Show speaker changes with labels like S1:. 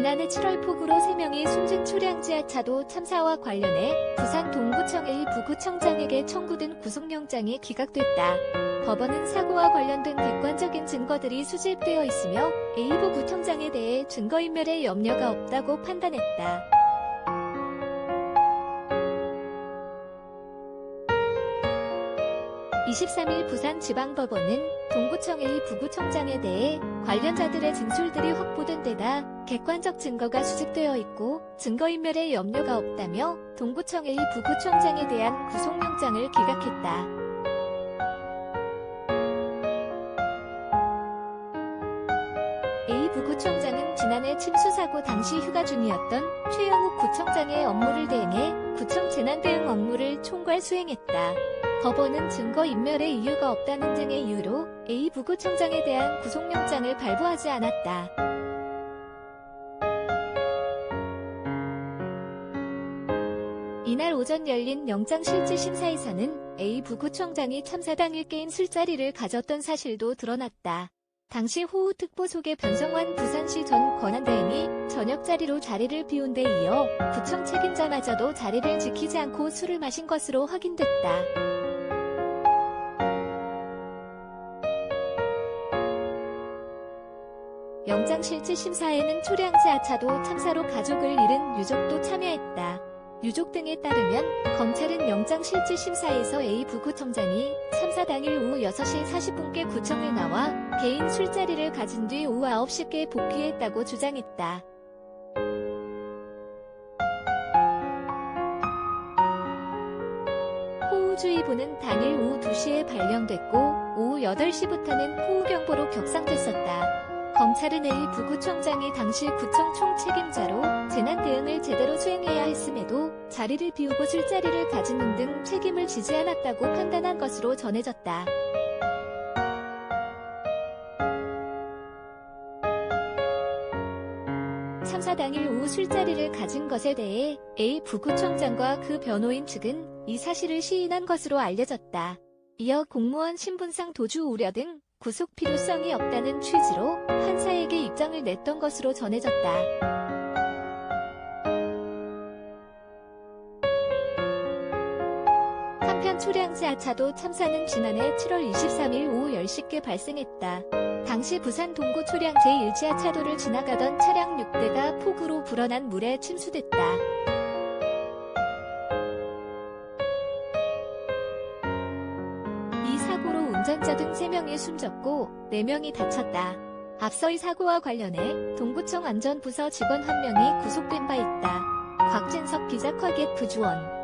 S1: 지난해 7월 폭우로 3명이 숨진 초량 지하차도 참사와 관련해 부산 동구청 A부구청장에게 청구된 구속영장이 기각됐다. 법원은 사고와 관련된 객관적인 증거들이 수집되어 있으며 A부구청장에 대해 증거인멸의 염려가 없다고 판단했다. 23일 부산지방법원은 동구청 A부구청장에 대해 관련자들의 진술들이 확보된 데다 객관적 증거가 수집되어 있고 증거인멸의 염려가 없다며 동구청 A부구청장에 대한 구속영장을 기각했다. A부구청장은 지난해 침수사고 당시 휴가 중이었던 최영욱 구청장의 업무를 대행해 구청 재난대응 업무를 총괄 수행했다. 법원은 증거인멸의 이유가 없다는 등의 이유로 A부구청장에 대한 구속영장을 발부하지 않았다. 이날 오전 열린 영장실질심사에서는 A부구청장이 참사 당일 깨인 술자리를 가졌던 사실도 드러났다. 당시 호우특보 속의 변성환 부산시 전 권한대행이 저녁 자리로 자리를 비운 데 이어 구청 책임자마저도 자리를 지키지 않고 술을 마신 것으로 확인됐다. 영장실질심사에는 초량 지하차도 참사로 가족을 잃은 유족도 참여했다. 유족 등에 따르면 검찰은 영장실질심사에서 A부구청장이 참사 당일 오후 6시 40분께 구청을 나와 개인 술자리를 가진 뒤 오후 9시께 복귀했다고 주장했다. 호우주의보는 당일 오후 2시에 발령됐고 오후 8시부터는 호우경보로 격상됐었다. 검찰은 A부구청장이 당시 구청 총책임자로 재난대응을 제대로 수행해야 했음에도 자리를 비우고 술자리를 가지는 등 책임을 지지 않았다고 판단한 것으로 전해졌다. 참사 당일 오후 술자리를 가진 것에 대해 A부구청장과 그 변호인 측은 이 사실을 시인한 것으로 알려졌다. 이어 공무원 신분상 도주 우려 등 구속 필요성이 없다는 취지로 판사에게 입장을 냈던 것으로 전해졌다. 한편 초량 지하차도 참사는 지난해 7월 23일 오후 10시께 발생했다. 당시 부산 동구 초량 제1지하차도를 지나가던 차량 6대가 폭우로 불어난 물에 침수됐다. 이 사고로 운전자 등 3명이 숨졌고 4명이 다쳤다. 앞서 이 사고와 관련해 동구청 안전부서 직원 1명이 구속된 바 있다. 곽진석 기자 쿼겟 부주원